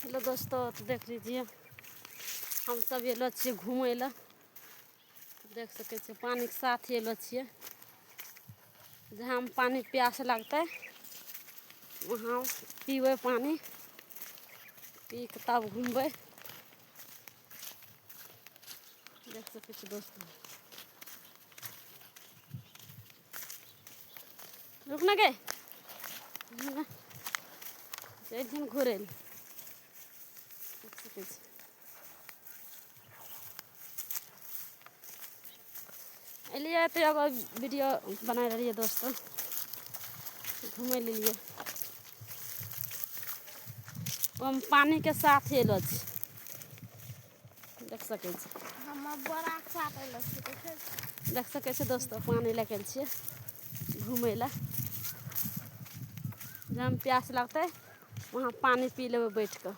Hello दोस्तों, तो देख लीजिए हम सब एलो छियै घूमय लए। देख सकै छियै पानी के साथ एलो छियै। जहाँ हम पानी प्यास लगतै वहाँ पीबै पानी, पी के तब घूमबै। देख सकै छियै दोस्तों। रुक ना गे, चलथिन घुरै लए। देख सकै छी एलियै तऽ एगो वीडियो बनाय रहलियै दोस्तों, घूमय लेलियै। हम पानी के साथ एलो छी, देख सकै छी। देख सकै छी दोस्तों, पानी लए के छियै घूमय लए। जहाँ प्यास लगतै वहाँ पानी पी लेबै बैठ कऽ।